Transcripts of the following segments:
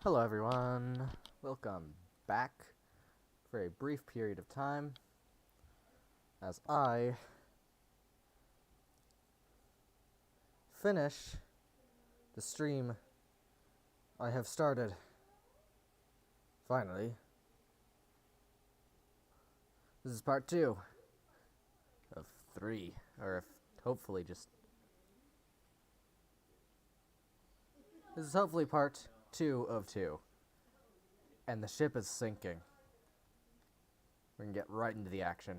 Hello everyone, welcome back for a brief period of time as I finish the stream I have started. Finally. This is part 2 of 3, or if hopefully just... This is hopefully part 2 of 2. And the ship is sinking. We can get right into the action.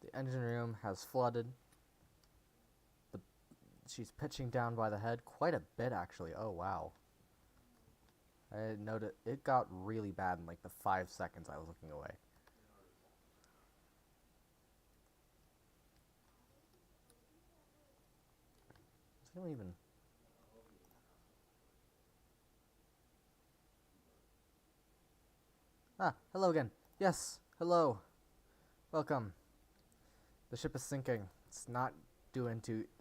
The engine room has flooded. She's pitching down by the head quite a bit, actually. Oh, wow. I noticed it got really bad in like the 5 seconds I was looking away. Is anyone even... Ah, hello again. Yes, hello. Welcome. The ship is sinking. The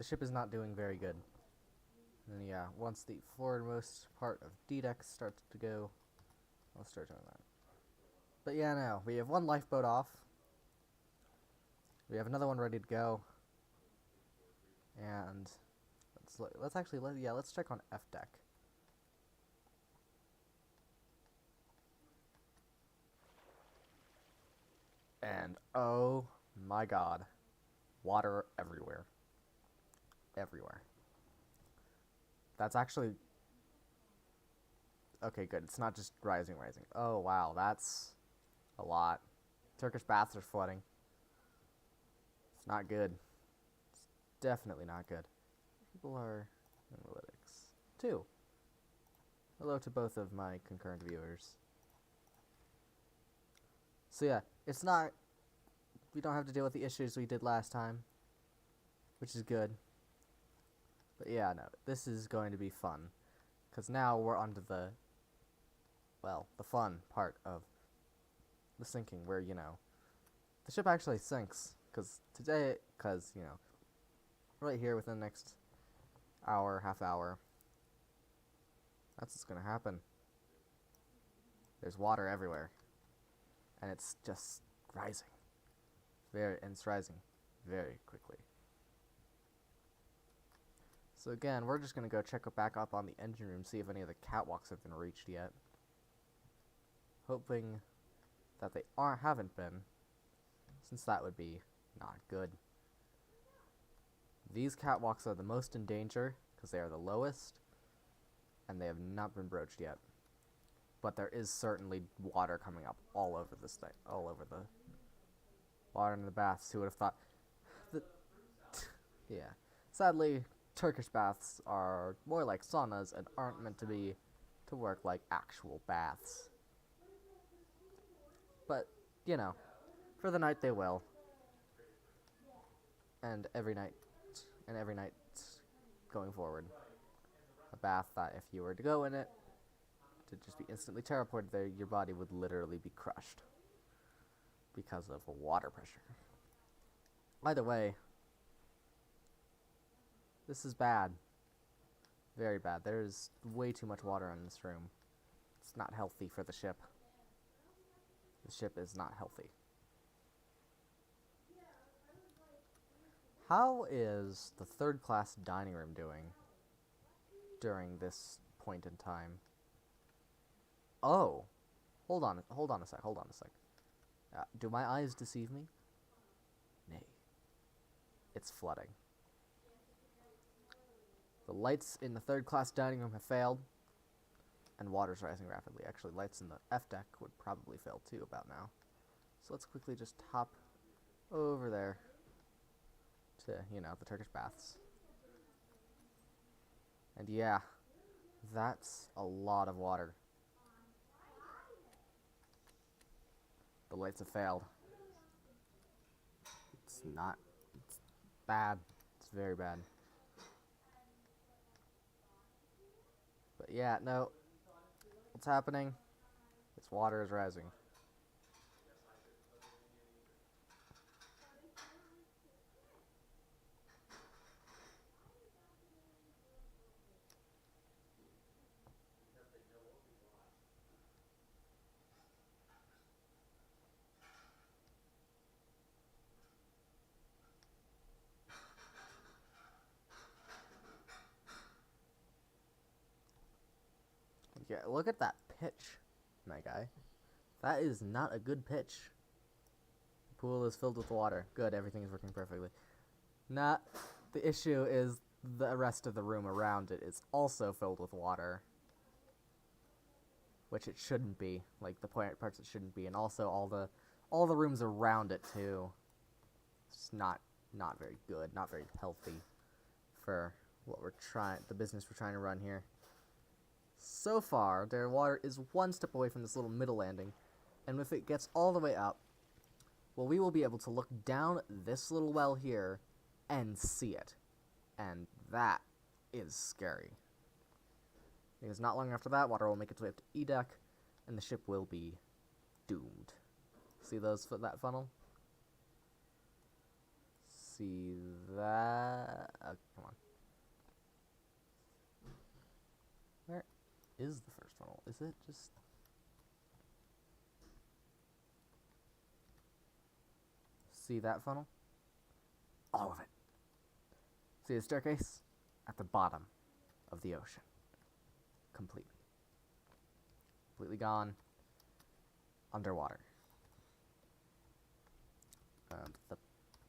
ship is not doing very good. And yeah, once the forwardmost part of D-Deck starts to go, I'll start doing that. But yeah, no, we have one lifeboat off. We have another one ready to go. And let's check on F-Deck. And oh my god, water everywhere. Everywhere. That's actually... Okay, good. It's not just rising. Oh, wow. That's a lot. Turkish baths are flooding. It's not good. It's definitely not good. People are... Analytics. 2. Hello to both of my concurrent viewers. So yeah, it's not... We don't have to deal with the issues we did last time, which is good. But yeah, no, this is going to be fun, because now we're onto the fun part of the sinking, where, the ship actually sinks, because, right here within the next hour, half hour, that's what's going to happen. There's water everywhere, and it's just rising. It's rising very quickly. So again, we're just going to go check back up on the engine room, see if any of the catwalks have been reached yet. Hoping that they haven't been, since that would be not good. These catwalks are the most in danger, because they are the lowest, and they have not been broached yet. But there is certainly water coming up all over this thing, all over the water in the baths. Who would have thought? Yeah. Sadly, Turkish baths are more like saunas and aren't meant to work like actual baths. But, for the night they will. And every night going forward. A bath that if you were to go in it, to just be instantly teleported there, your body would literally be crushed because of water pressure. Either way, this is bad. Very bad. There's way too much water in this room. It's not healthy for the ship. The ship is not healthy. How is the third class dining room doing during this point in time? Oh, hold on a sec. Do my eyes deceive me? Nay. It's flooding. The lights in the third class dining room have failed, and water's rising rapidly. Actually, lights in the F deck would probably fail too about now. So let's quickly just hop over there to, the Turkish baths. And yeah, that's a lot of water. The lights have failed. It's bad. It's very bad. But yeah, no. What's happening? This water is rising. Yeah, look at that pitch, my guy. That is not a good pitch. The pool is filled with water. Good, everything is working perfectly. Not the issue is the rest of the room around it is also filled with water. Which it shouldn't be. Like the parts it shouldn't be, and also all the rooms around it too. It's not very good, not very healthy for what the business we're trying to run here. So far, their water is one step away from this little middle landing, and if it gets all the way up, well, we will be able to look down this little well here and see it. And that is scary. Because not long after that, water will make its way up to E deck, and the ship will be doomed. See that funnel? See that? Oh, come on. Where is the first funnel? Is it just... See that funnel? All of it. See the staircase? At the bottom of the ocean. Completely gone underwater.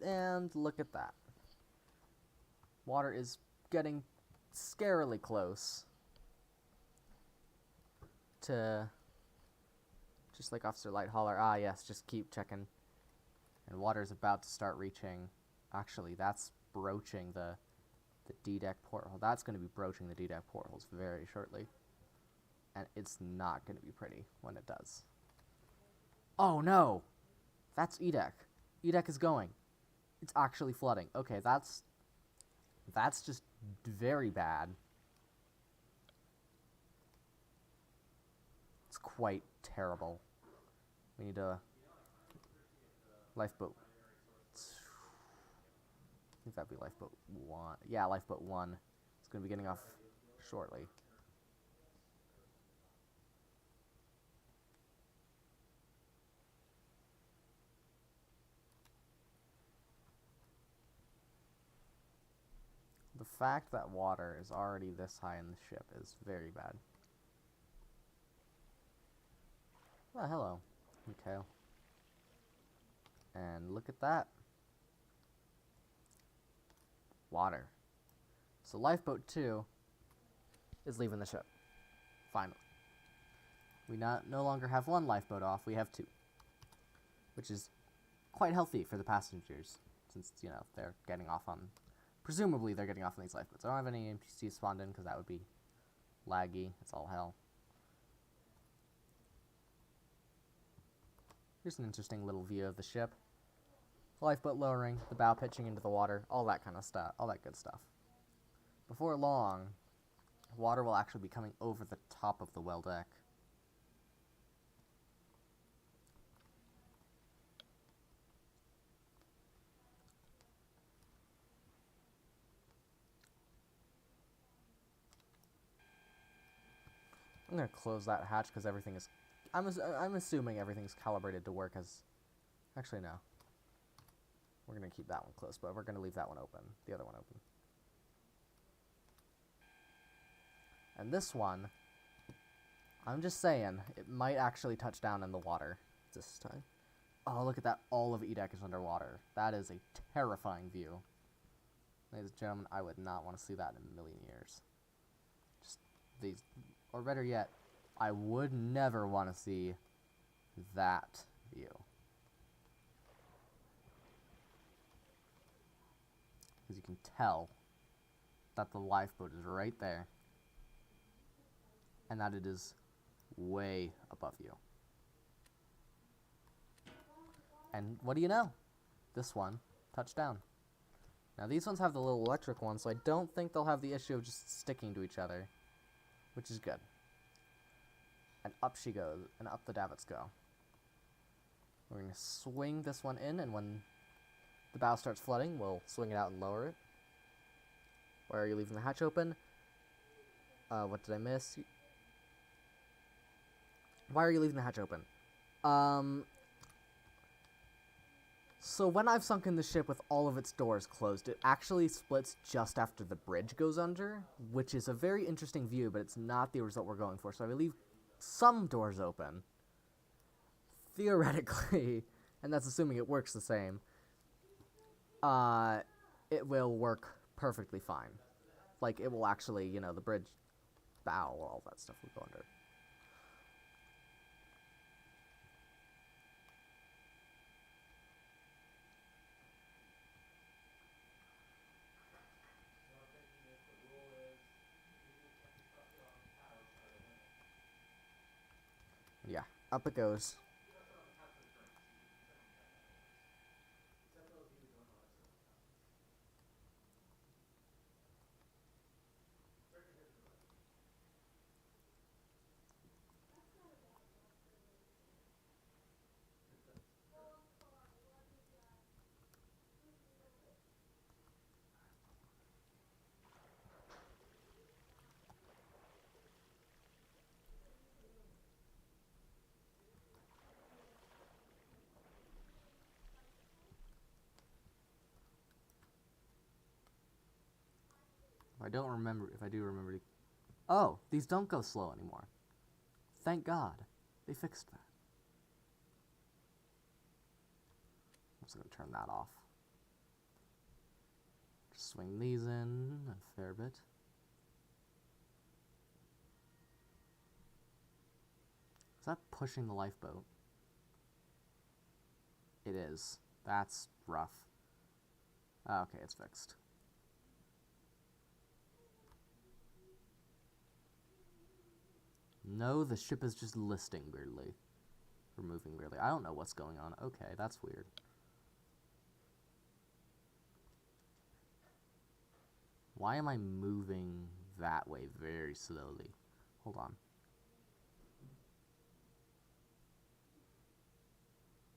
And look at that. Water is getting scarily close to, just like Officer Lighthauler. Ah, yes, just keep checking. And water is about to start reaching. Actually, that's broaching the D-deck porthole. That's going to be broaching the D-deck portholes very shortly. And it's not going to be pretty when it does. Oh, no! That's E-deck. E-deck is going. It's actually flooding. Okay, that's just very bad. It's quite terrible. We need a lifeboat. I think that'd be lifeboat 1. Yeah, lifeboat 1. It's going to be getting off shortly. The fact that water is already this high in the ship is very bad. Oh, hello, Mikhail. And look at that. Water. So lifeboat 2 is leaving the ship. Finally. We no longer have 1 lifeboat off, we have 2. Which is quite healthy for the passengers, since, you know, they're getting off on... Presumably they're getting off on these lifeboats. I don't have any NPCs spawned in, because that would be laggy. It's all hell. Here's an interesting little view of the ship. Lifeboat lowering, the bow pitching into the water, all that kind of stuff, all that good stuff. Before long, water will actually be coming over the top of the well deck. I'm gonna close that hatch because everything is... I'm assuming everything's calibrated to work as... Actually, no. We're gonna keep that one closed, but we're gonna leave that one open. The other one open. And this one, I'm just saying, it might actually touch down in the water this time. Oh, look at that. All of E-deck is underwater. That is a terrifying view. Ladies and gentlemen, I would not want to see that in a million years. Just these... Or better yet, I would never want to see that view. Because you can tell that the lifeboat is right there. And that it is way above you. And what do you know? This one touched down. Now these ones have the little electric one, so I don't think they'll have the issue of just sticking to each other. Which is good. And up she goes, and up the davits go. We're going to swing this one in, and when the bow starts flooding, we'll swing it out and lower it. Why are you leaving the hatch open? What did I miss? Why are you leaving the hatch open? So when I've sunken the ship with all of its doors closed, it actually splits just after the bridge goes under, which is a very interesting view, but it's not the result we're going for. So I leave some doors open, theoretically, and that's assuming it works the same, it will work perfectly fine. Like, it will actually, you know, the bridge, bow, all that stuff will go under. Yeah, up it goes. If I do remember to... Oh, these don't go slow anymore. Thank God. They fixed that. I'm just going to turn that off. Just swing these in a fair bit. Is that pushing the lifeboat? It is. That's rough. Okay, it's fixed. No, the ship is just listing weirdly. Or moving weirdly. I don't know what's going on. Okay, that's weird. Why am I moving that way very slowly? Hold on.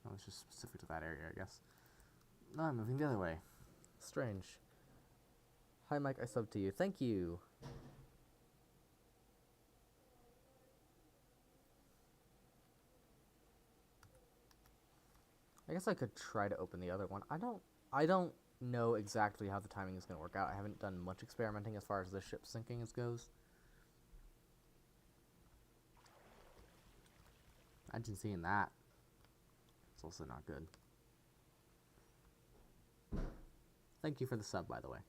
Oh, it's just specific to that area, I guess. No, I'm moving the other way. Strange. Hi, Mike, I subbed to you. Thank you. I guess I could try to open the other one. I don't know exactly how the timing is going to work out. I haven't done much experimenting as far as the ship sinking goes. Imagine seeing that. It's also not good. Thank you for the sub, by the way.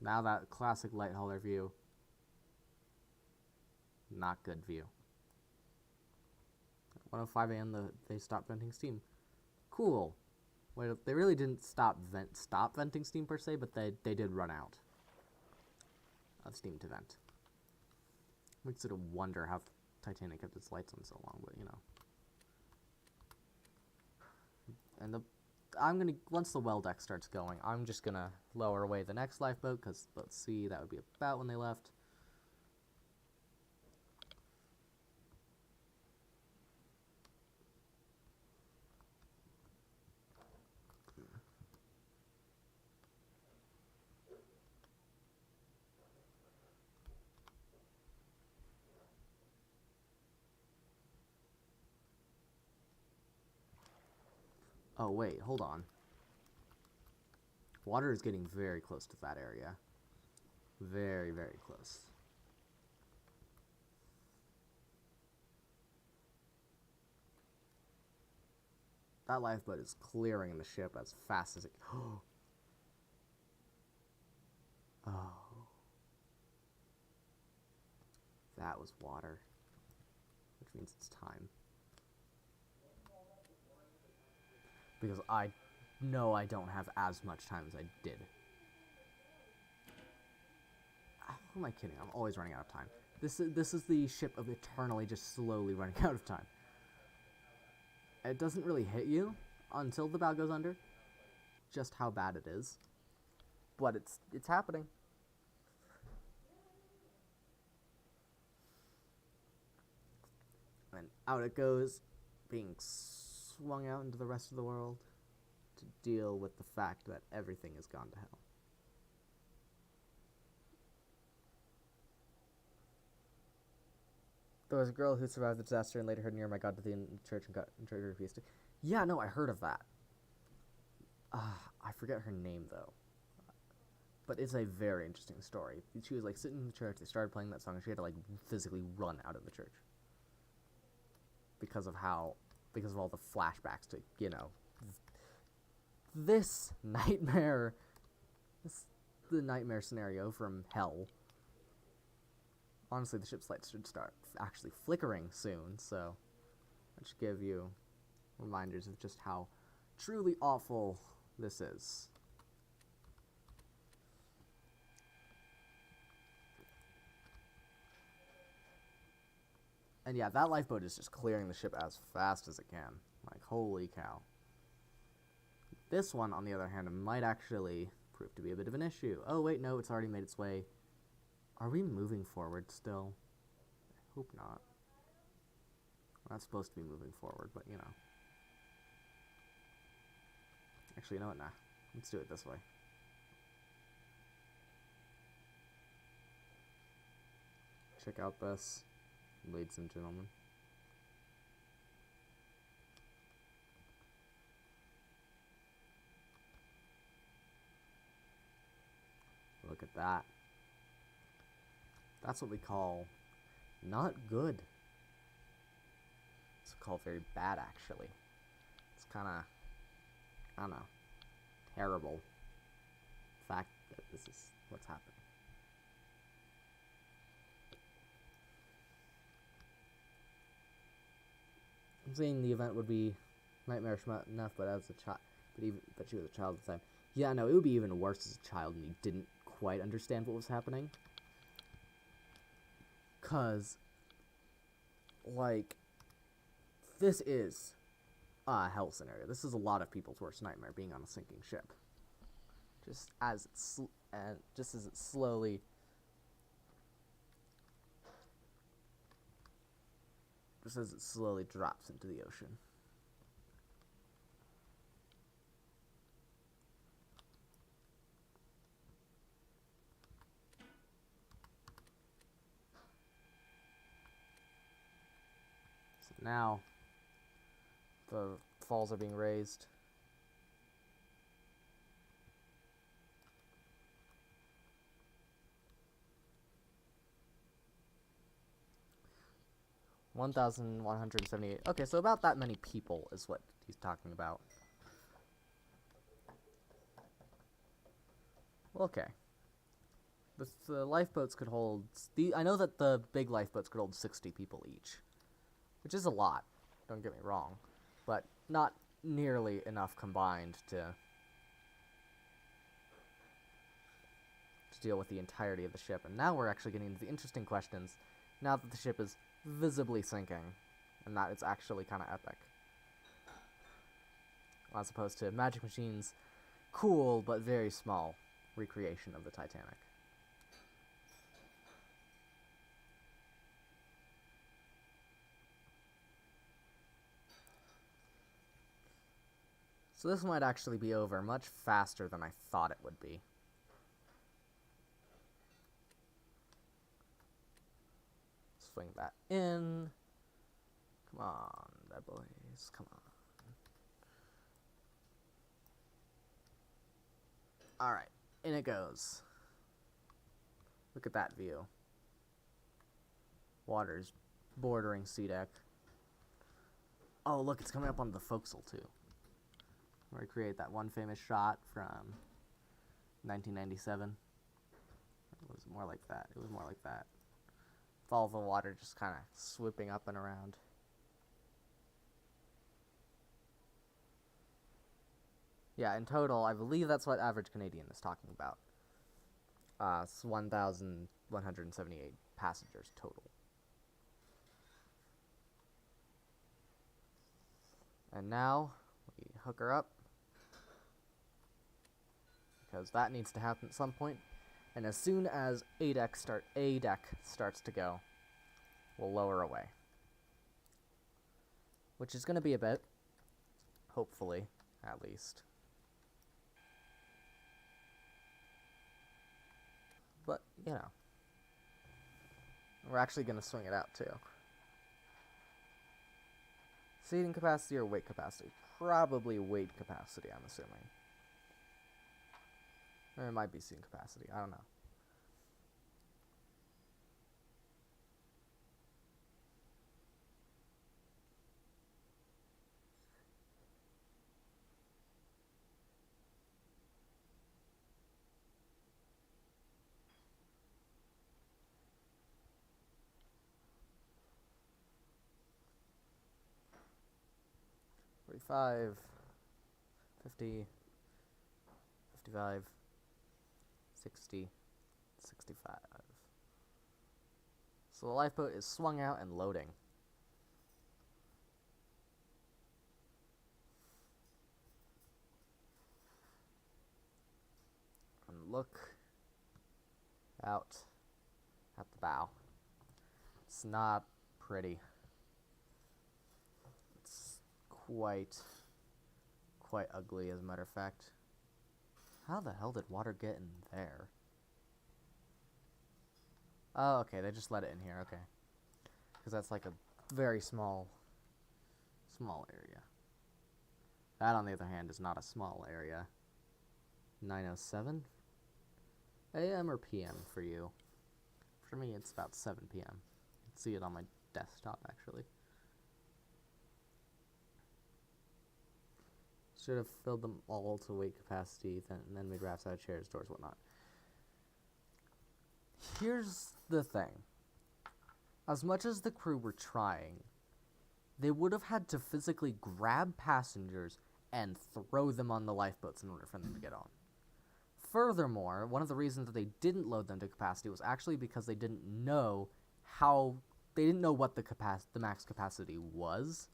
Now that classic light hauler view. Not good view. 1:05 a.m. They stopped venting steam. Cool. Wait, they really didn't stop venting steam per se, but they did run out of steam to vent. Makes it a wonder how Titanic kept its lights on so long, but you know. And once the well deck starts going, I'm just gonna lower away the next lifeboat, because let's see, that would be about when they left. Oh wait, hold on. Water is getting very close to that area. Very, very close. That lifeboat is clearing the ship as fast as it... Oh. That was water. Which means it's time. Because I know I don't have as much time as I did. Who am I kidding? I'm always running out of time. This is the ship of eternally just slowly running out of time. It doesn't really hit you until the bow goes under. Just how bad it is. But it's happening. And out it goes, being swung out into the rest of the world to deal with the fact that everything has gone to hell. There was a girl who survived the disaster and later heard near my God to the church and got triggered feast. Yeah, no, I heard of that. I forget her name though. But it's a very interesting story. She was like sitting in the church, they started playing that song, and she had to like physically run out of the church. Because of all the flashbacks to, this nightmare, the nightmare scenario from hell. Honestly, the ship's lights should start actually flickering soon, so that should give you reminders of just how truly awful this is. And yeah, that lifeboat is just clearing the ship as fast as it can. Like, holy cow. This one, on the other hand, might actually prove to be a bit of an issue. Oh, wait, no, it's already made its way. Are we moving forward still? I hope not. We're not supposed to be moving forward, but, Actually, you know what? Nah. Let's do it this way. Check out this, ladies and gentlemen. Look at that. That's what we call not good. It's called very bad, actually. It's kind of, I don't know, terrible fact that this is what's happening. I'm saying the event would be nightmarish enough, but as a child, but she was a child at the time. Yeah, no, it would be even worse as a child and you didn't quite understand what was happening. 'Cause, like, this is a hell scenario. This is a lot of people's worst nightmare, being on a sinking ship. Just as it slowly drops into the ocean. So now the falls are being raised. $1,178. Okay, so about that many people is what he's talking about. Okay. The lifeboats could hold... I know that the big lifeboats could hold 60 people each. Which is a lot, don't get me wrong. But not nearly enough combined to deal with the entirety of the ship. And now we're actually getting into the interesting questions, now that the ship is visibly sinking, and that it's actually kind of epic. As opposed to Magic Machine's cool but very small recreation of the Titanic. So this might actually be over much faster than I thought it would be. Swing that in. Come on, bad boys, come on. Alright, in it goes. Look at that view. Water's bordering sea deck. Oh, look, it's coming up on the forecastle, too. Recreate that one famous shot from 1997. It was more like that. It was more like that. With all the water just kind of swooping up and around. Yeah, in total, I believe that's what average Canadian is talking about. It's 1,178 passengers total. And now, we hook her up. Because that needs to happen at some point. And as soon as A deck starts to go, we'll lower away. which is going to be a bit. Hopefully, at least. But, you know. We're actually going to swing it out, too. Seating capacity or weight capacity? Probably weight capacity, I'm assuming. Or it might be seating capacity, I don't know. $45, $50, $55, $60, $65. So the lifeboat is swung out and loading. And look out at the bow. It's not pretty. It's quite ugly, as a matter of fact. How the hell did water get in there? Oh, okay, they just let it in here, okay. Because that's like a very small area. That, on the other hand, is not a small area. 9:07 a.m. or p.m. for you? For me, it's about 7 p.m. You can see it on my desktop, actually. Should have filled them all to weight capacity, then made rafts out of chairs, doors, whatnot. Here's the thing. As much as the crew were trying, they would have had to physically grab passengers and throw them on the lifeboats in order for them to get on. Furthermore, one of the reasons that they didn't load them to capacity was actually because they didn't know what the max capacity was,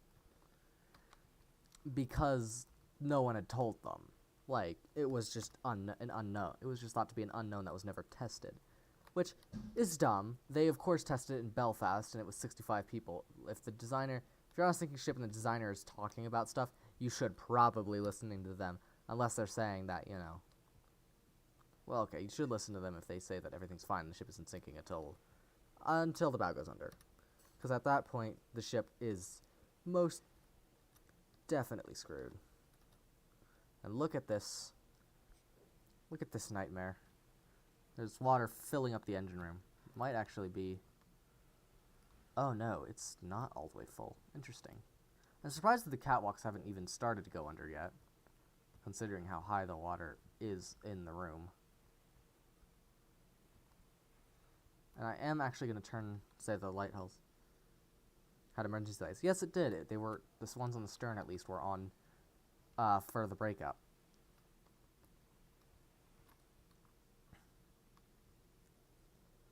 because no one had told them. Like, it was just an unknown. It was just thought to be an unknown that was never tested, which is dumb. They, of course, tested it in Belfast, and it was 65 people. If you're on a sinking ship and the designer is talking about stuff, you should probably listening to them, unless they're saying that, you know. Well, okay, you should listen to them if they say that everything's fine and the ship isn't sinking until the bow goes under. Because at that point, the ship is most definitely screwed. And look at this. Look at this nightmare. There's water filling up the engine room. It might actually be... Oh no, it's not all the way full. Interesting. I'm surprised that the catwalks haven't even started to go under yet, considering how high the water is in the room. And I am actually going to say the lighthouse had emergency lights. Yes, it did. The ones on the stern, at least, were on for the breakup.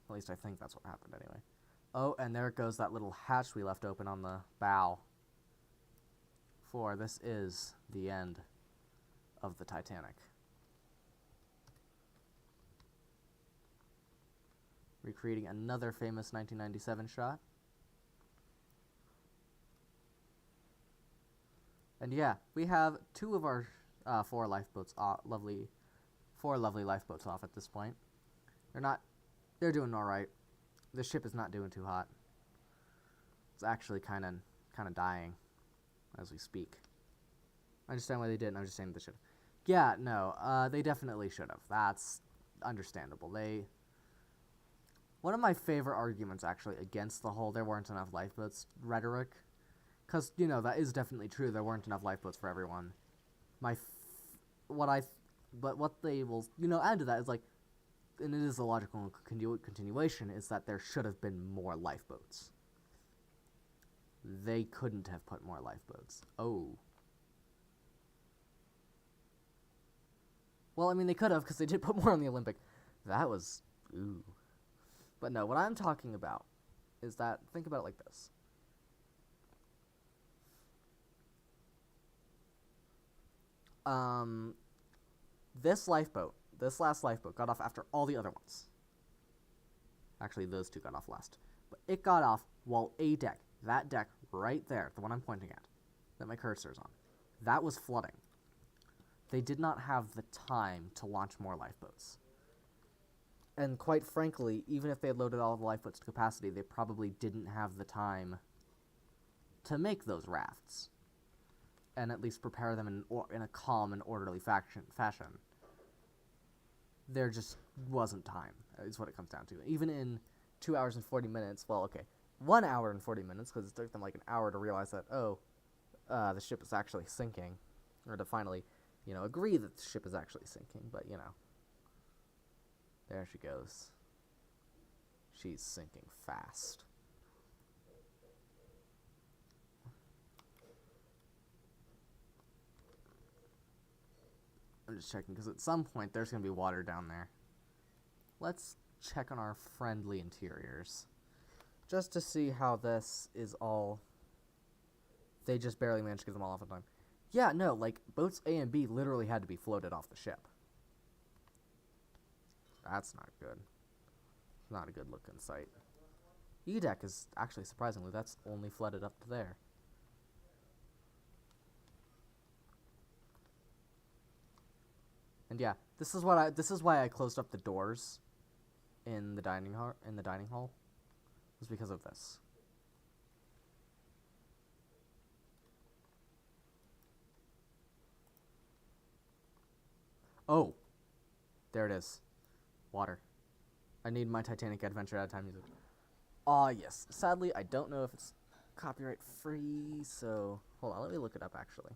At least I think that's what happened anyway. Oh, and there goes that little hatch we left open on the bow. For this is the end of the Titanic. Recreating another famous 1997 shot. And yeah, we have two of our four lovely lifeboats off at this point. They're doing alright. The ship is not doing too hot. It's actually kind of dying as we speak. I understand why they didn't. I'm just saying they should have. Yeah, no, they definitely should have. That's understandable. One of my favorite arguments, actually, against the whole there weren't enough lifeboats rhetoric, because, you know, that is definitely true. There weren't enough lifeboats for everyone. But what they will, you know, add to that is, like, and it is a logical continuation, is that there should have been more lifeboats. They couldn't have put more lifeboats. Oh. Well, I mean, they could have, because they did put more on the Olympic. That was... ooh. But no, what I'm talking about is that, think about it like this. This last lifeboat, got off after all the other ones. Actually, those two got off last. But it got off while that deck right there, the one I'm pointing at, that my cursor is on. That was flooding. They did not have the time to launch more lifeboats. And quite frankly, even if they had loaded all the lifeboats to capacity, they probably didn't have the time to make those rafts. And at least prepare them in a calm and orderly fashion. There just wasn't time, is what it comes down to. Even in 2 hours and 40 minutes, well, okay, 1 hour and 40 minutes, because it took them like an hour to realize that, the ship is actually sinking. Or to finally, agree that the ship is actually sinking, but, there she goes. She's sinking fast. I'm just checking, because at some point there's going to be water down there. Let's check on our friendly interiors. Just to see how this is all... They just barely managed to get them all off in time. Yeah, no, like, boats A and B literally had to be floated off the ship. That's not good. Not a good looking sight. E deck is actually, surprisingly, that's only flooded up to there. And yeah, this is why I closed up the doors in the dining hall. Was because of this. Oh, there it is. Water. I need my Titanic Adventure out of time music. Ah, yes. Sadly, I don't know if it's copyright free, so hold on, let me look it up actually.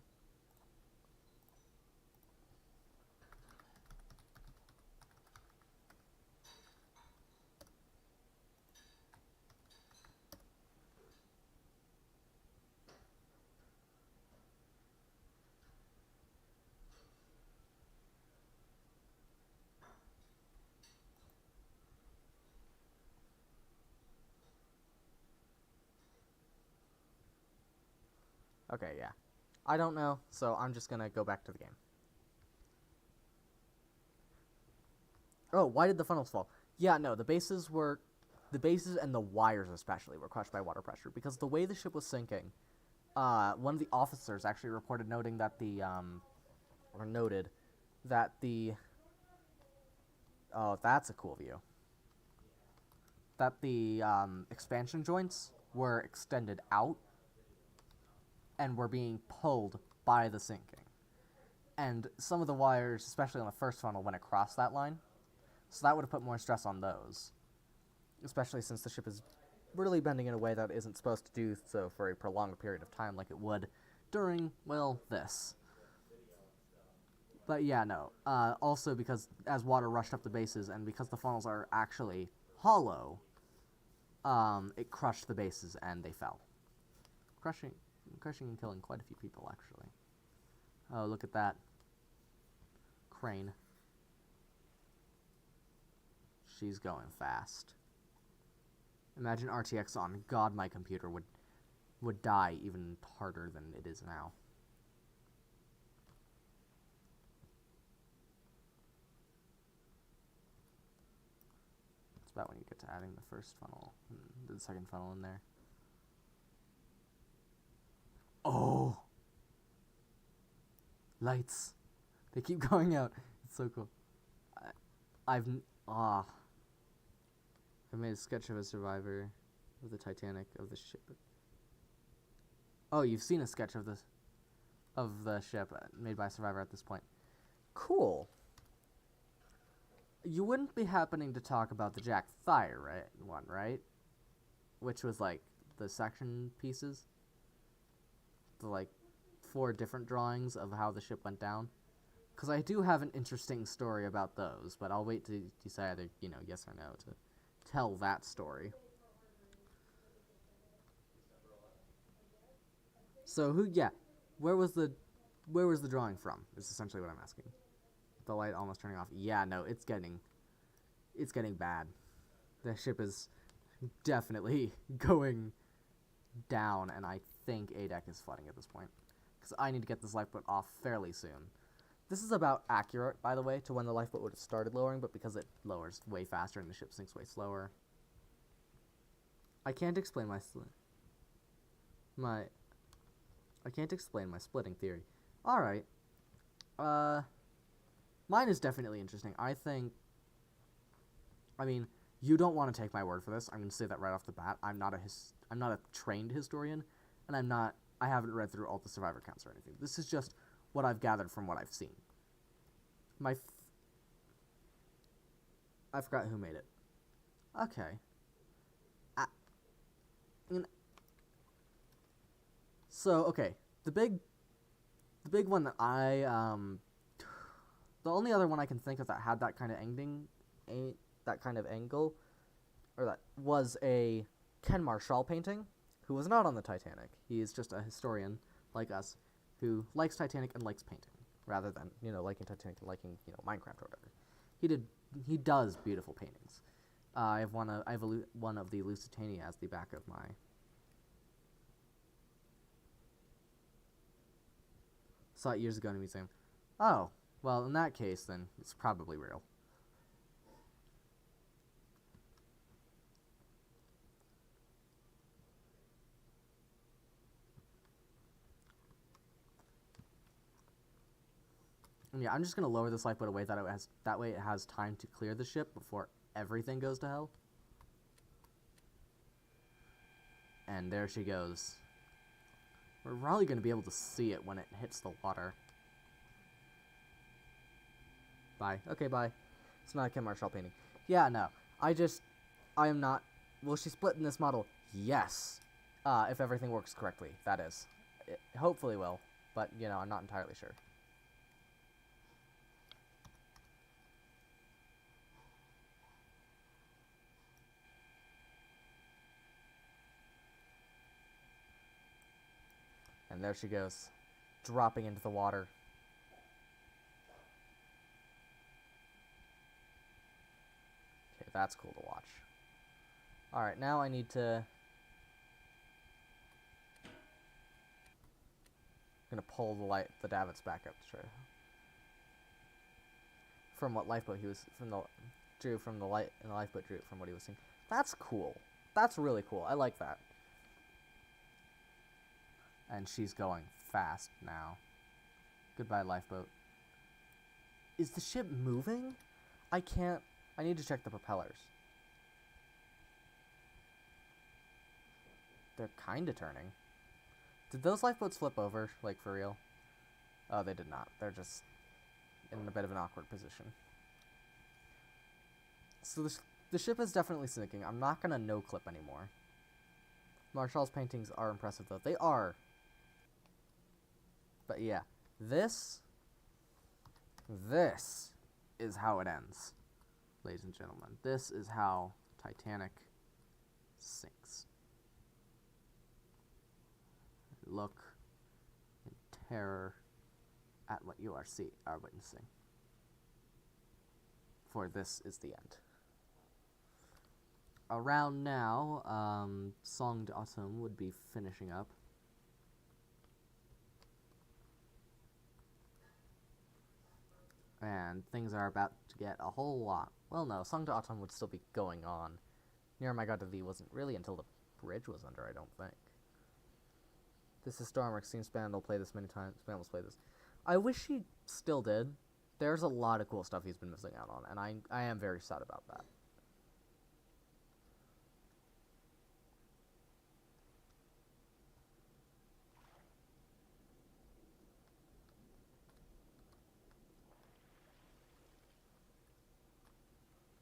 Okay, yeah. I don't know, so I'm just gonna go back to the game. Oh, why did the funnels fall? Yeah, no, the bases and the wires especially were crushed by water pressure, because the way the ship was sinking, one of the officers actually reported noted that the, oh, that's a cool view, that the, expansion joints were extended out and were being pulled by the sinking. And some of the wires, especially on the first funnel, went across that line. So that would have put more stress on those. Especially since the ship is really bending in a way that isn't supposed to do so for a prolonged period of time like it would during, well, this. But yeah, no. Also because as water rushed up the bases and because the funnels are actually hollow, it crushed the bases and they fell. Crushing and killing quite a few people, actually. Oh, look at that. Crane. She's going fast. Imagine RTX on. God, my computer would die even harder than it is now. It's about when you get to adding the first funnel, the second funnel in there. Oh! Lights. They keep going out. It's so cool. I've made a sketch of a survivor of the Titanic, of the ship. Oh, you've seen a sketch of the ship made by a survivor at this point. Cool. You wouldn't be happening to talk about the Jack Thayer one, right? Which was like the section pieces. The like 4 different drawings of how the ship went down. Because I do have an interesting story about those, but I'll wait to decide either, yes or no to tell that story. So where was the drawing from? Is essentially what I'm asking. The light almost turning off. Yeah, no, it's getting bad. The ship is definitely going down, and I think A deck is flooding at this point. Because I need to get this lifeboat off fairly soon. This is about accurate, by the way, to when the lifeboat would have started lowering, but because it lowers way faster and the ship sinks way slower. I can't explain I can't explain my splitting theory. Alright. Mine is definitely interesting. I mean, you don't want to take my word for this. I'm going to say that right off the bat. I'm not a trained historian, and I haven't read through all the survivor counts or anything. This is just what I've gathered from what I've seen. I forgot who made it. Okay. Okay, the big one that the only other one I can think of that had that kind of ending, that kind of angle, or that was a Ken Marshall painting, who was not on the Titanic. He is just a historian like us, who likes Titanic and likes painting, rather than liking Titanic and liking Minecraft or whatever. He does beautiful paintings. I have one of the Lusitania as the back of my. Saw it years ago in a museum. Oh, well, in that case, then it's probably real. And yeah, I'm just gonna lower this lifeboat away that way it has time to clear the ship before everything goes to hell. And there she goes. We're probably going to be able to see it when it hits the water. Bye. Okay, bye. It's not a Ken Marshall painting. Yeah, no. I am not. Will she split in this model? Yes. If everything works correctly, that is. It hopefully will, but, I'm not entirely sure. And there she goes, dropping into the water. Okay, that's cool to watch. Alright, now I need to... I'm gonna pull the davits back up to try. From what lifeboat he was... from the lifeboat drew from what he was seeing. That's cool. That's really cool. I like that. And she's going fast now. Goodbye, lifeboat. Is the ship moving? I need to check the propellers. They're kind of turning. Did those lifeboats flip over, like, for real? Oh, they did not. They're just in a bit of an awkward position. So the ship is definitely sinking. I'm not going to no-clip anymore. Marshall's paintings are impressive, though. They are. But yeah, this is how it ends, ladies and gentlemen. This is how Titanic sinks. Look in terror at what you are witnessing. For this is the end. Around now, Song d'Automne would be finishing up. And things are about to get a whole lot. Well, no, Song d'Automne would still be going on. Near My God to Thee wasn't really until the bridge was under, I don't think. This is Stormworks. Seen Spandel play this many times. Spandel's played this. I wish he still did. There's a lot of cool stuff he's been missing out on, and I am very sad about that.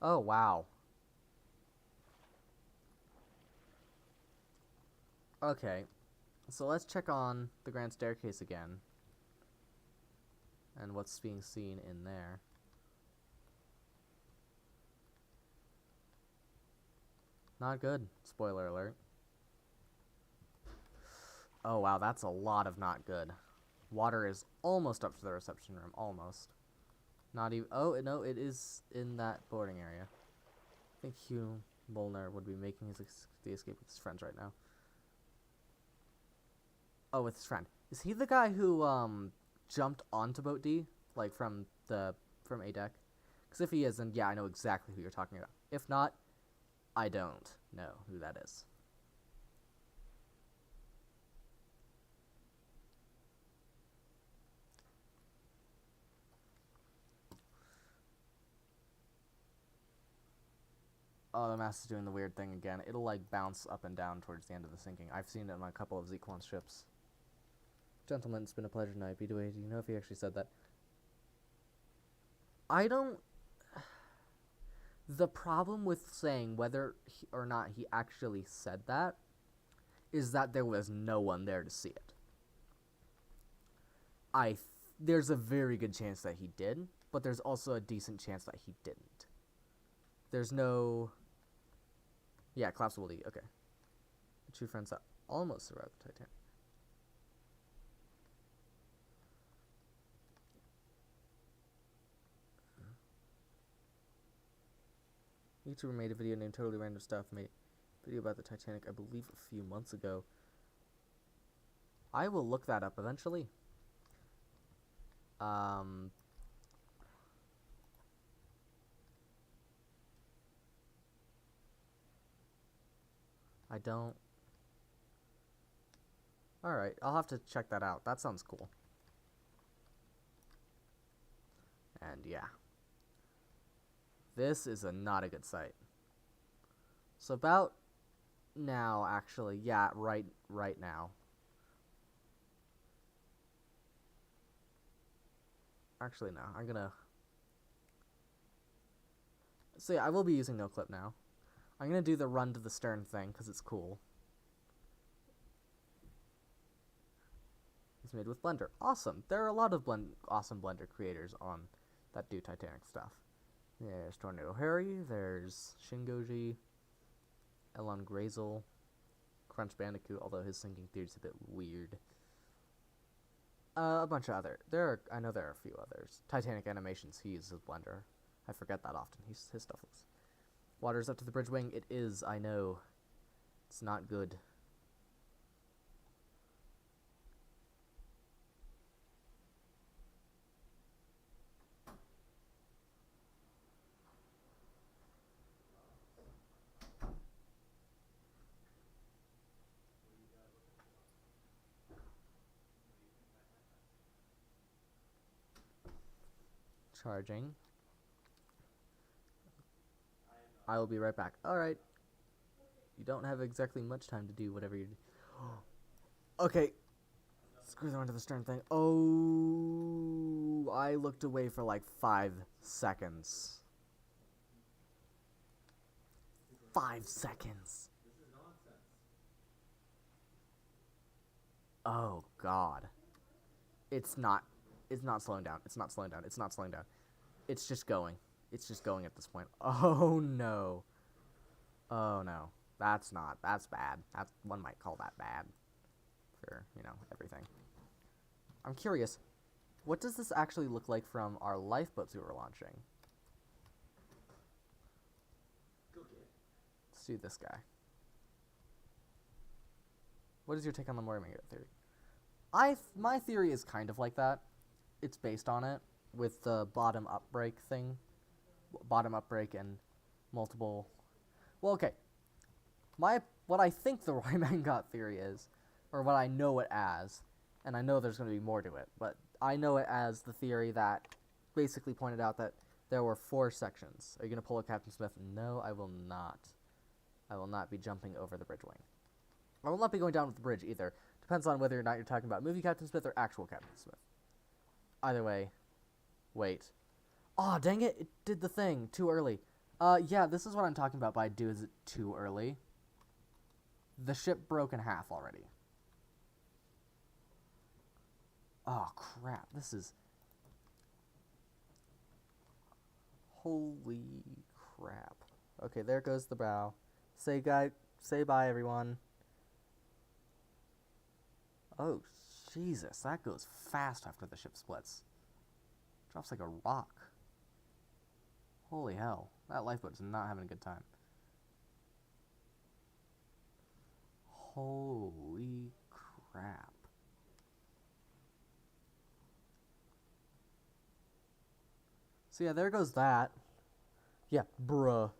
Oh, wow. Okay, so let's check on the Grand Staircase again. And what's being seen in there. Not good. Spoiler alert. Oh, wow, that's a lot of not good. Water is almost up to the reception room. Almost. Not even... Oh, no, it is in that boarding area. I think Hugh Molnar would be making the escape with his friends right now. Oh, with his friend. Is he the guy who, jumped onto Boat D? Like, from A deck? Because if he is, then yeah, I know exactly who you're talking about. If not, I don't know who that is. Oh, the mast is doing the weird thing again. It'll like bounce up and down towards the end of the sinking. I've seen it on a couple of Zequan's ships. Gentlemen, it's been a pleasure tonight. B2A, do you know if he actually said that? I don't... The problem with saying whether or not he actually said that is that there was no one there to see it. There's a very good chance that he did, but there's also a decent chance that he didn't. There's no... Yeah, collapsible D, okay. The two friends that almost survived the Titanic. YouTuber made a video named Totally Random Stuff, made a video about the Titanic, I believe, a few months ago. I will look that up eventually. I don't... Alright, I'll have to check that out. That sounds cool. And yeah. This is not a good sight. So about now, actually, yeah, right now. Actually, no, I'm gonna... So yeah, I will be using no clip now. I'm gonna do the run to the stern thing, because it's cool. It's made with Blender. Awesome! There are a lot of awesome Blender creators on that do Titanic stuff. There's Tornado Harry, there's Shingoji, Elon Grazel, Crunch Bandicoot, although his sinking theory's a bit weird. A bunch of other. I know there are a few others. Titanic Animations, he uses Blender. I forget that often. His stuff looks. Water's up to the bridge wing. It is, I know. It's not good. Charging. I will be right back. Alright. You don't have exactly much time to do whatever you do. Okay. Screw the one to the stern thing. Oh, I looked away for like 5 seconds. 5 seconds. Oh, God. It's not slowing down. It's not slowing down. It's not slowing down. It's just going. It's just going at this point. Oh, no. Oh, no. That's bad. One might call that bad. For, everything. I'm curious. What does this actually look like from our lifeboats we were launching? Let's do this guy. What is your take on the Mori Magneto theory? My theory is kind of like that. It's based on it with the bottom-up break thing. Bottom-up break and multiple... Well, okay. What I think the Roy Mangot theory is, or what I know it as, and I know there's going to be more to it, but I know it as the theory that basically pointed out that there were 4 sections. Are you going to pull a Captain Smith? No, I will not. I will not be jumping over the bridge wing. I will not be going down with the bridge either. Depends on whether or not you're talking about movie Captain Smith or actual Captain Smith. Either way, wait. Aw, dang it, it did the thing too early. Yeah, this is what I'm talking about by do is it too early. The ship broke in half already. Oh, crap, this is... Holy crap. Okay, there goes the bow. Say bye, everyone. Oh, Jesus, that goes fast after the ship splits. Drops like a rock. Holy hell, that lifeboat is not having a good time. Holy crap. So yeah, there goes that. Yeah, bruh.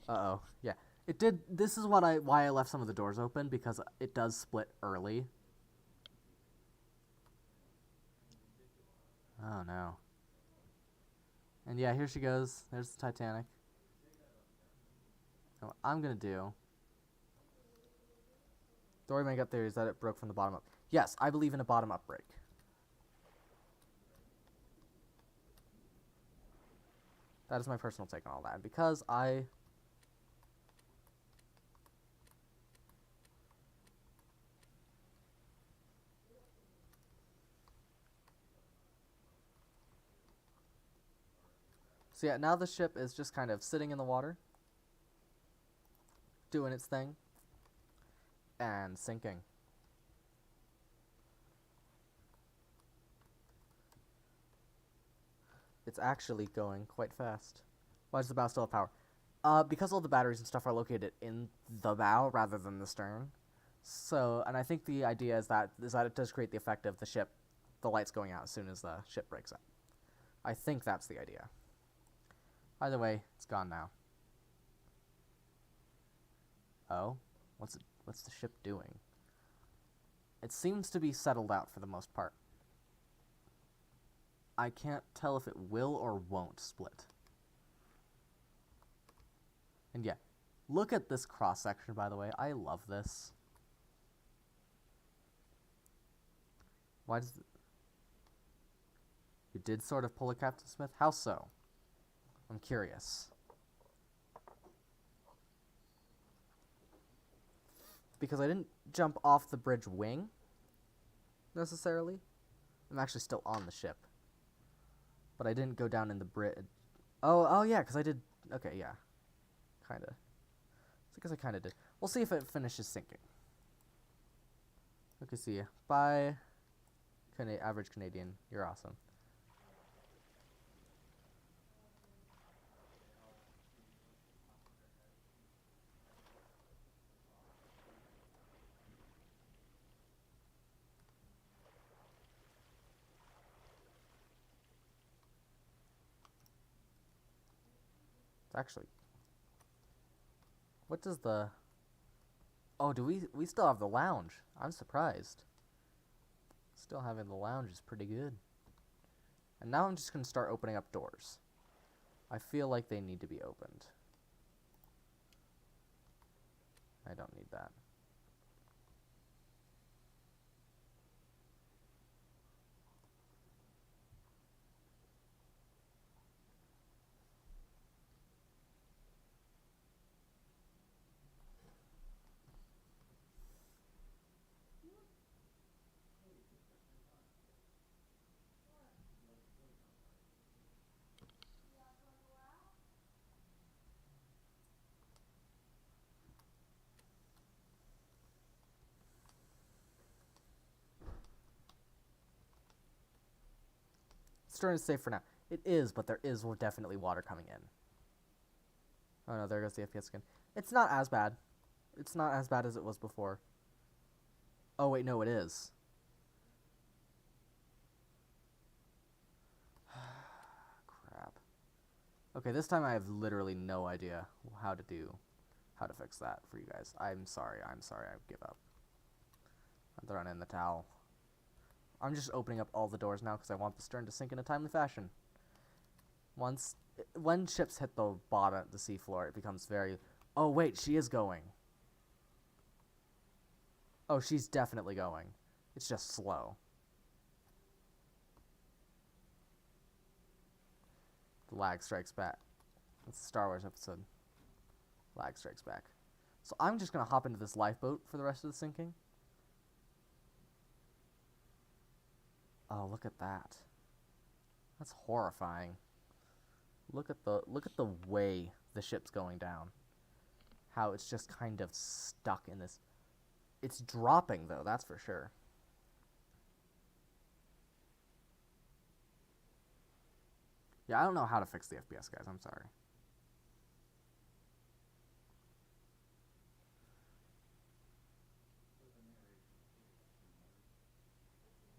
Uh-oh, yeah. It did, this is why I left some of the doors open, because it does split early. Oh no. And yeah, here she goes. There's the Titanic. Now, what I'm gonna do. Story my gut theory is that it broke from the bottom up. Yes, I believe in a bottom up break. That is my personal take on all that. Because I. So yeah, now the ship is just kind of sitting in the water, doing its thing, and sinking. It's actually going quite fast. Why does the bow still have power? Because all the batteries and stuff are located in the bow rather than the stern. So, and I think the idea is that it does create the effect of the lights going out as soon as the ship breaks up. I think that's the idea. Either way, it's gone now. Oh, what's the ship doing? It seems to be settled out for the most part. I can't tell if it will or won't split. And yeah, look at this cross section, by the way. I love this. Why does You did sort of pull a Captain Smith? How so? I'm curious. Because I didn't jump off the bridge wing, necessarily. I'm actually still on the ship. But I didn't go down in the bridge. Oh yeah, because I did. Okay, yeah. Kinda. It's because I kinda did. We'll see if it finishes sinking. Okay, see ya. Bye. Average Canadian. You're awesome. It's actually. What does the. Oh, do we still have the lounge? I'm surprised. Still having the lounge is pretty good. And now I'm just going to start opening up doors. I feel like they need to be opened. I don't need that. Stern is safe for now. It is, but there is definitely water coming in. Oh no, there goes the FPS again. It's not as bad. It's not as bad as it was before. Oh wait, no, it is. Crap. Okay, this time I have literally no idea how to fix that for you guys. I'm sorry, I give up. I'm throwing in the towel. I'm just opening up all the doors now because I want the stern to sink in a timely fashion. When ships hit the bottom, the seafloor, it becomes very... Oh, wait, she is going. Oh, she's definitely going. It's just slow. The lag strikes back. That's a Star Wars episode. Lag strikes back. So I'm just going to hop into this lifeboat for the rest of the sinking. Oh, look at that. That's horrifying. Look at the way the ship's going down. How it's just kind of stuck in this. It's dropping though, that's for sure. Yeah, I don't know how to fix the FPS, guys. I'm sorry.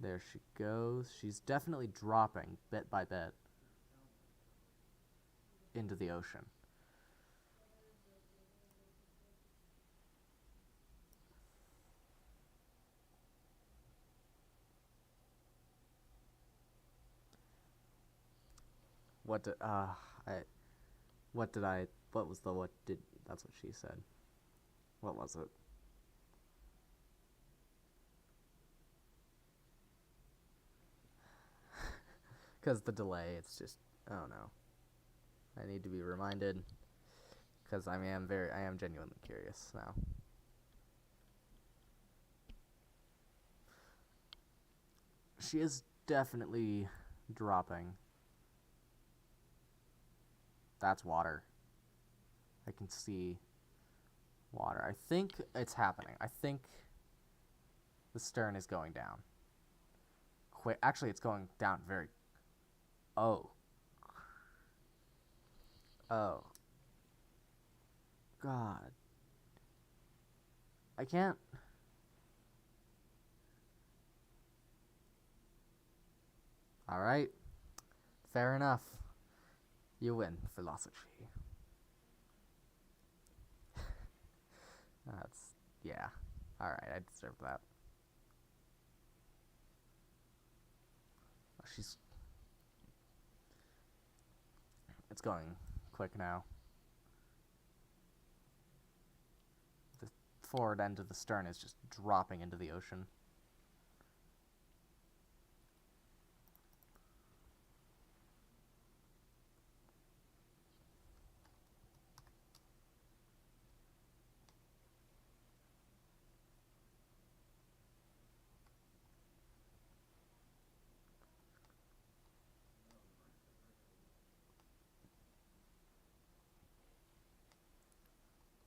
There she goes. She's definitely dropping bit by bit into the ocean. What did I what was the, what did, that's what she said. What was it? Because the delay, it's just, oh no. I need to be reminded, because I am genuinely curious now. She is definitely dropping. That's water. I can see water. I think it's happening. I think the stern is going down. Quick. Actually, it's going down very... Oh. Oh. God. I can't... Alright. Fair enough. You win, philosophy. That's... yeah. Alright, I deserve that. Oh, she's... It's going quick now. The forward end of the stern is just dropping into the ocean.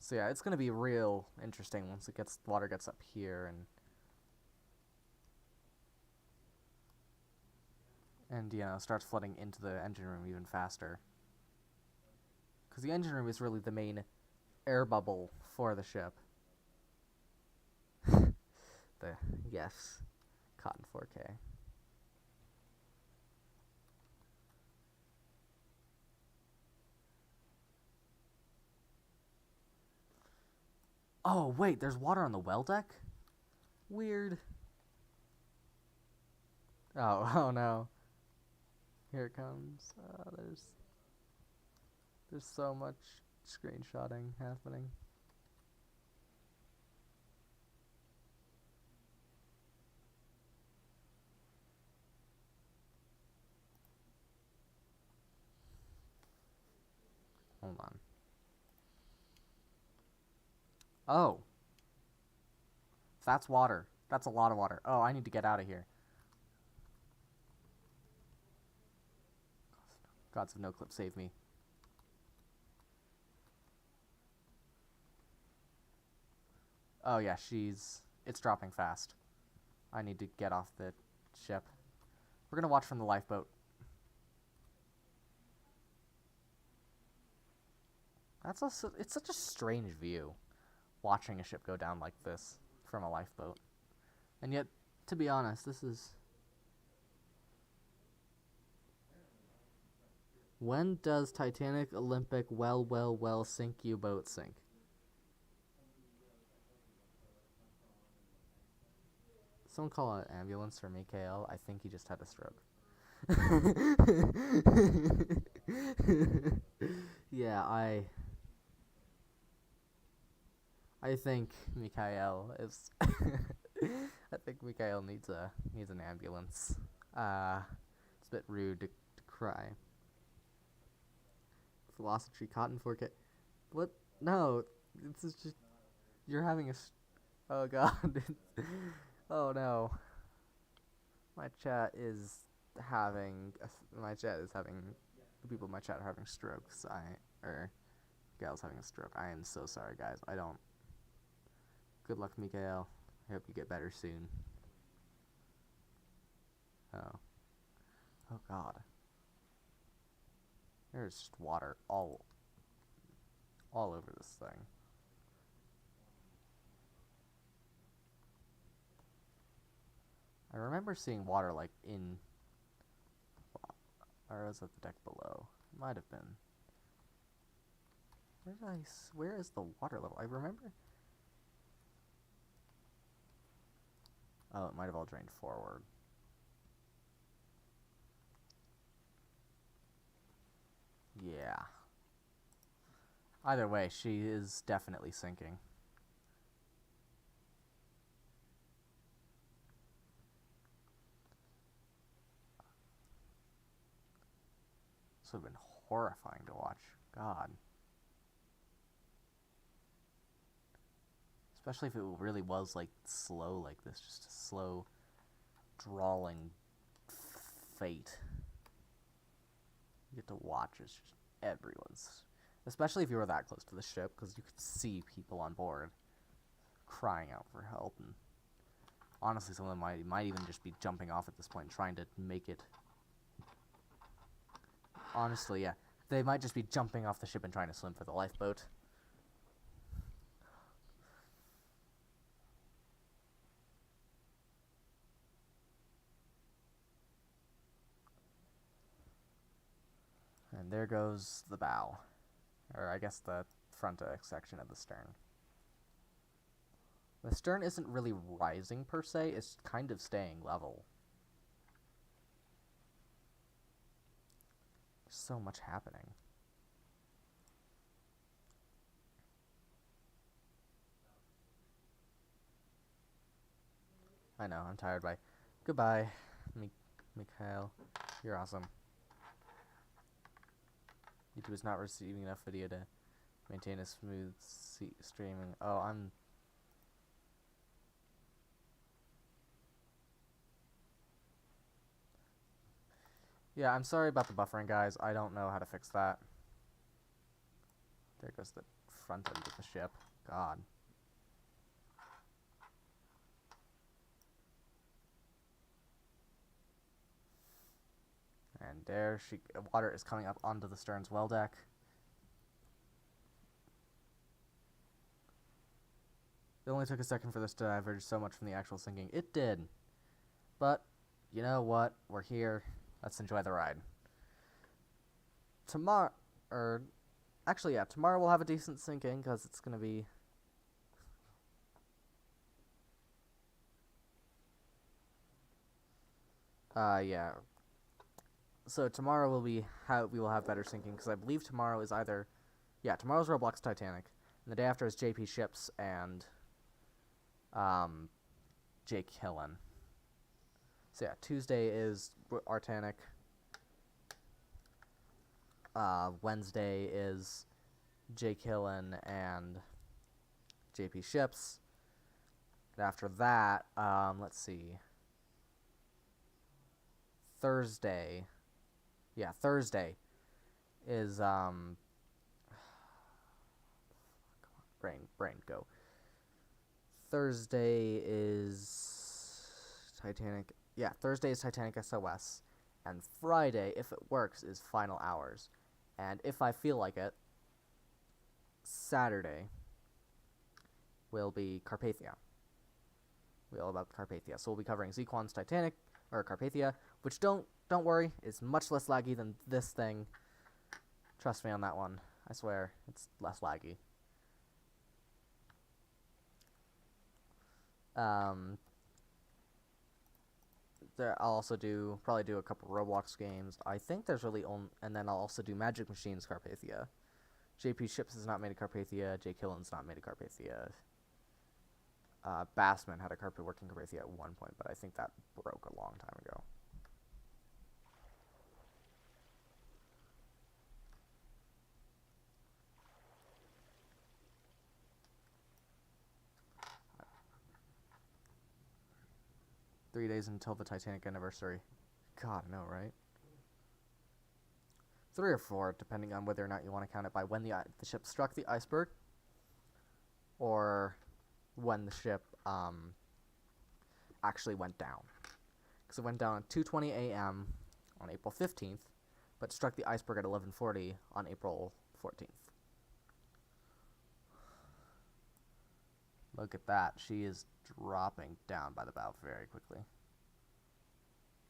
So yeah, it's gonna be real interesting once it gets water gets up here and you know starts flooding into the engine room even faster. Because the engine room is really the main air bubble for the ship. Yes, Cotton 4K. Oh wait, there's water on the well deck? Weird. Oh no. Here it comes. There's so much screenshotting happening. Hold on. Oh. That's water. That's a lot of water. Oh, I need to get out of here. Gods of No Clip, save me. Oh yeah, it's dropping fast. I need to get off the ship. We're gonna watch from the lifeboat. It's such a strange view, watching a ship go down like this from a lifeboat. And yet, to be honest, this is... When does Titanic, Olympic, well sink U-boat sink? Someone call an ambulance for Mikhail. I think he just had a stroke. Yeah, I think Mikhail is... I think Mikhail needs an ambulance. It's a bit rude to cry. Philosophy Cotton 4K. What? No, this is just... You're having a... Oh god. Oh no. My chat is having... The people in my chat are having strokes. Mikael's having a stroke. I am so sorry, guys. Good luck, Mikael. I hope you get better soon. Oh. Oh god. There's just water all over this thing. I remember seeing water like in... Or was it the deck below? It might have been. Where is the water level? I remember... Oh, it might have all drained forward. Yeah. Either way, she is definitely sinking. This would have been horrifying to watch. God. Especially if it really was, like, slow like this. Just a slow, drawling fate. You get to watch as just everyone's... Especially if you were that close to the ship, because you could see people on board crying out for help. And honestly, some of them might even just be jumping off at this point, trying to make it... Honestly, yeah. They might just be jumping off the ship and trying to swim for the lifeboat. And there goes the bow. Or I guess the front section of the stern. The stern isn't really rising per se, it's kind of staying level. There's so much happening. I know, I'm tired. Bye. Goodbye, Mikhail. You're awesome. YouTube is not receiving enough video to maintain a smooth streaming. Oh, I'm... Yeah, I'm sorry about the buffering, guys. I don't know how to fix that. There goes the front end of the ship. God. And there water is coming up onto the stern's well deck. It only took a second for this to diverge so much from the actual sinking. It did. But, you know what? We're here. Let's enjoy the ride. Tomorrow we'll have a decent sinking, because it's going to be... yeah. So tomorrow we will have better sinking, because I believe tomorrow is either... Yeah, tomorrow's Roblox Titanic, and the day after is JP Ships and... Jake Hillen. So yeah, Tuesday is Artanic. Wednesday is Jake Hillen and JP Ships. And after that, let's see. Thursday. Yeah, Thursday is brain go. Thursday is Titanic. Yeah, Thursday is Titanic SOS. And Friday, if it works, is Final Hours. And if I feel like it, Saturday will be Carpathia. We all about Carpathia. So we'll be covering Zequan's Titanic, or Carpathia, which don't worry, is much less laggy than this thing. Trust me on that one. I swear, it's less laggy. I'll also probably do a couple Roblox games. I think there's really and then I'll also do Magic Machines Carpathia. JP Ships is not made of Carpathia. Jake Hillen's not made of Carpathia. Bassman had a working Carpathia at one point, but I think that broke a long time ago. Three days until the Titanic anniversary. God, no, right? 3 or 4, depending on whether or not you want to count it by when the ship struck the iceberg, or when the ship actually went down. Because it went down at 2:20 a.m. on April 15th, but struck the iceberg at 11:40 on April 14th. Look at that. She is dropping down by the bow very quickly.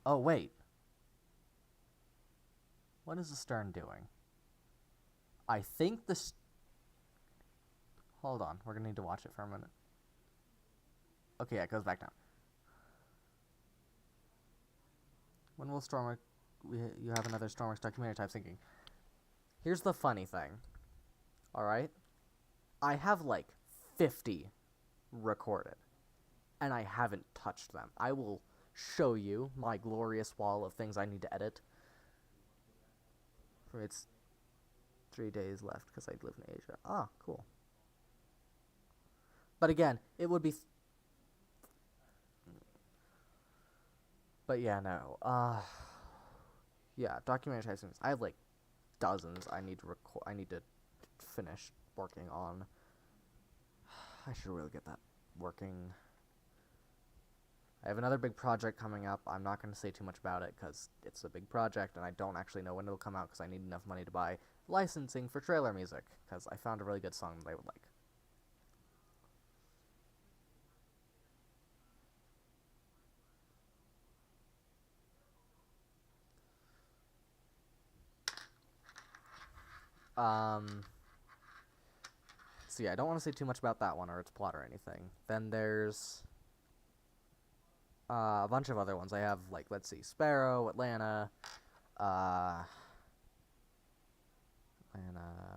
Oh, wait. What is the stern doing? I think this... Hold on. We're going to need to watch it for a minute. Okay, yeah, it goes back down. When will Stormworks... You have another Stormworks documentary type thinking. Here's the funny thing. Alright? I have like 50 recorded, and I haven't touched them. I will show you my glorious wall of things I need to edit. It's 3 days left because I live in Asia. Ah, cool. But again, it would be... But yeah, no. Yeah, documentary type things. I have like dozens I need to record. I need to finish working on. I should really get that working. I have another big project coming up. I'm not going to say too much about it because it's a big project and I don't actually know when it'll come out because I need enough money to buy licensing for trailer music because I found a really good song that I would like. So yeah, I don't want to say too much about that one or its plot or anything. Then there's a bunch of other ones. I have, like, let's see, Sparrow, Atlanta, Atlanta,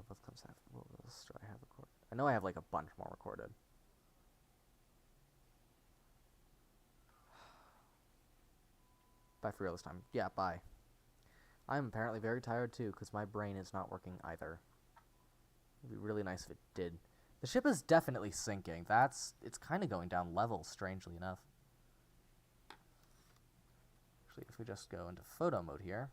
what comes after? What else do I have recorded? I know I have, like, a bunch more recorded. Bye for real this time. Yeah, bye. I'm apparently very tired, too, because my brain is not working either. It'd be really nice if it did. The ship is definitely sinking. It's kind of going down levels, strangely enough. Actually, if we just go into photo mode here.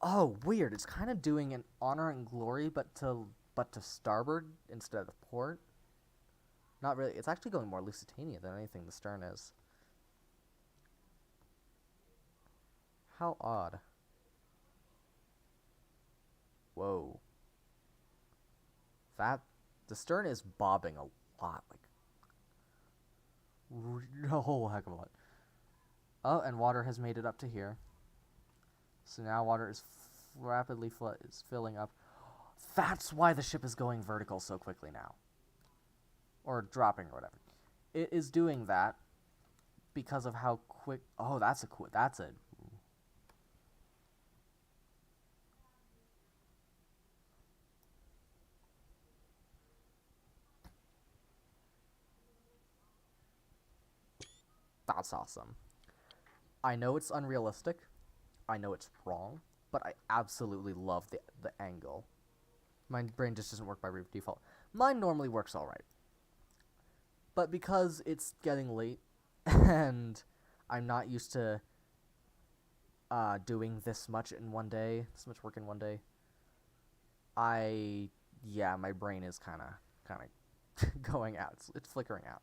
Oh, weird. It's kind of doing an honor and glory, but to starboard instead of port. Not really. It's actually going more Lusitania than anything the stern is. How odd. Whoa. The stern is bobbing a lot, like a whole heck of a lot. Oh, and water has made it up to here. So now water is rapidly filling up. That's why the ship is going vertical so quickly now. Or dropping or whatever. It is doing that because of how quick... Oh, that's a... That's awesome. I know it's unrealistic. I know it's wrong. But I absolutely love the angle. My brain just doesn't work by default. Mine normally works alright. But because it's getting late, and I'm not used to doing this much in one day, this much work in one day, my brain is kind of going out. It's flickering out.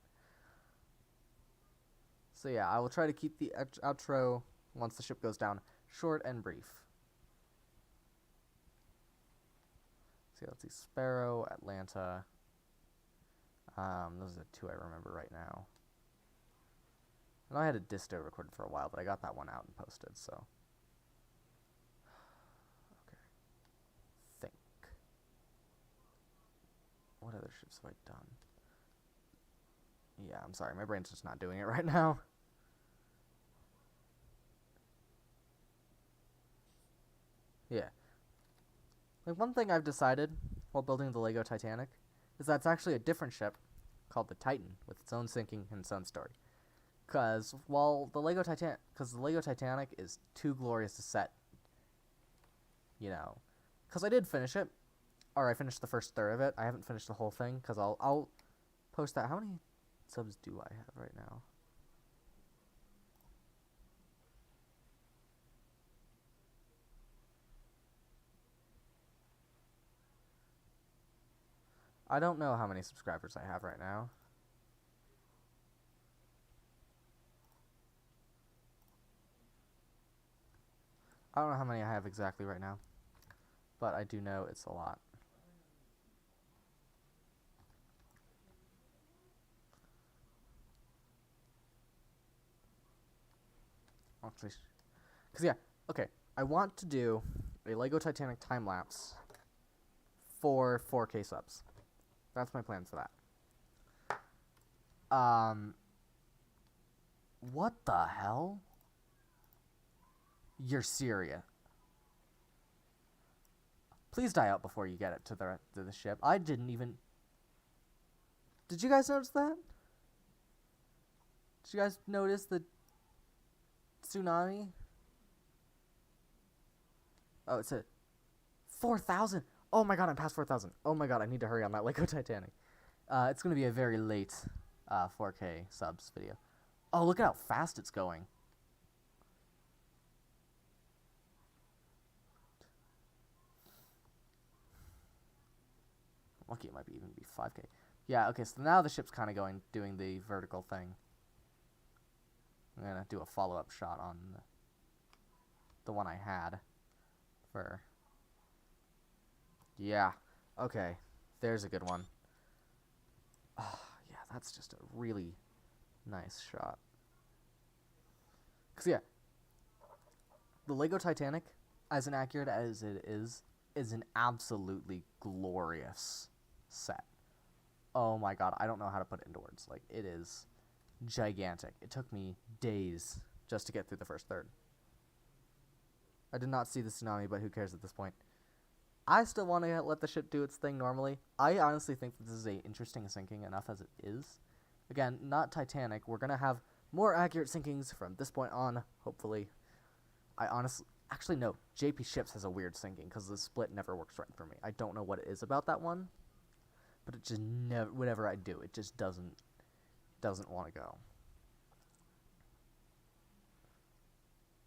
So yeah, I will try to keep the outro, once the ship goes down, short and brief. So let's see, Sparrow, Atlanta. Those are the two I remember right now. I know I had a disto recorded for a while, but I got that one out and posted, so. Okay. Think. What other ships have I done? Yeah, I'm sorry, my brain's just not doing it right now. Yeah. Like, one thing I've decided while building the Lego Titanic is that it's actually a different ship called the Titan with its own sinking and its own story. Because the Lego Titanic is too glorious to set, you know. Because I did finish it, or I finished the first third of it. I haven't finished the whole thing because I'll post that. How many subs do I have right now? I don't know how many subscribers I have right now. I don't know how many I have exactly right now, but I do know it's a lot. Actually, because yeah, okay, I want to do a Lego Titanic time lapse for 4K subs. That's my plan for that. What the hell? You're serious. Please die out before you get it to the ship. I didn't even... Did you guys notice that? Did you guys notice the tsunami? Oh, it's a 4,000. Oh my god, I'm past 4,000. Oh my god, I need to hurry on that Lego Titanic. It's going to be a very late 4K subs video. Oh, look at how fast it's going. Lucky it might even be 5K. Yeah, okay, so now the ship's kind of doing the vertical thing. I'm going to do a follow-up shot on the one I had for... Yeah, okay, there's a good one. Oh, yeah, that's just a really nice shot. Because, yeah, the Lego Titanic, as inaccurate as it is an absolutely glorious set. Oh my god, I don't know how to put it into words. Like, it is gigantic. It took me days just to get through the first third. I did not see the tsunami, but who cares at this point. I still want to let the ship do its thing normally. I honestly think that this is a interesting sinking enough as it is. Again, not Titanic. We're going to have more accurate sinkings from this point on, hopefully. I honestly... Actually, no. JP Ships has a weird sinking because the split never works right for me. I don't know what it is about that one. But it just never... Whatever I do, it just doesn't want to go.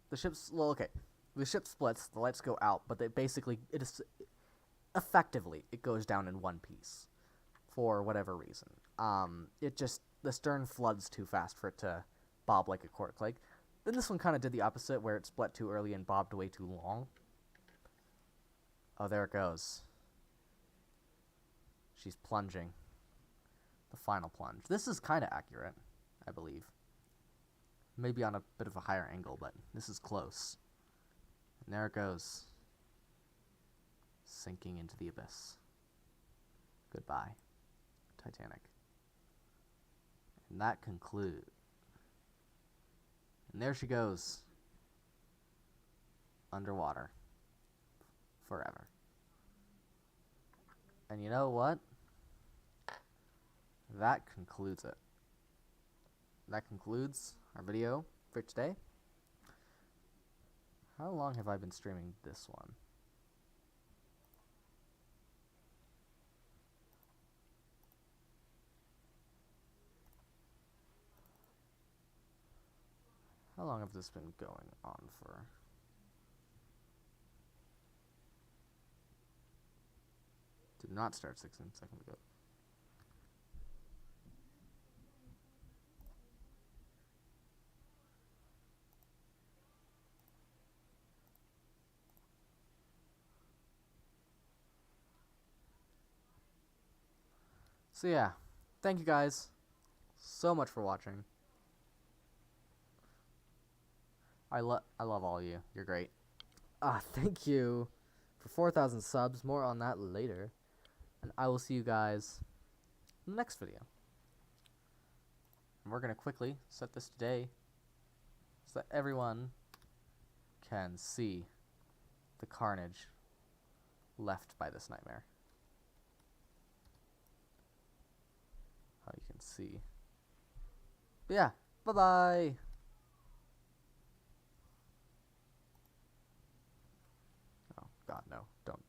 The ship's... Well, okay. The ship splits, the lights go out, but they basically... It is... Effectively, it goes down in one piece. For whatever reason. It just... The stern floods too fast for it to bob like a cork. Like... Then this one kind of did the opposite, where it split too early and bobbed way too long. Oh, there it goes. She's plunging. The final plunge. This is kind of accurate, I believe. Maybe on a bit of a higher angle, but this is close. And there it goes. Sinking into the abyss. Goodbye, Titanic. And that concludes. And there she goes. Underwater. Forever. And you know what? That concludes it. That concludes our video for today. How long have I been streaming this one? How long have this been going on for? Did not start 16 seconds ago. So yeah, thank you guys so much for watching. I love all of you. You're great. Thank you for 4,000 subs. More on that later. And I will see you guys in the next video. And we're going to quickly set this today so that everyone can see the carnage left by this nightmare. How you can see. But yeah, bye-bye. God, no, don't.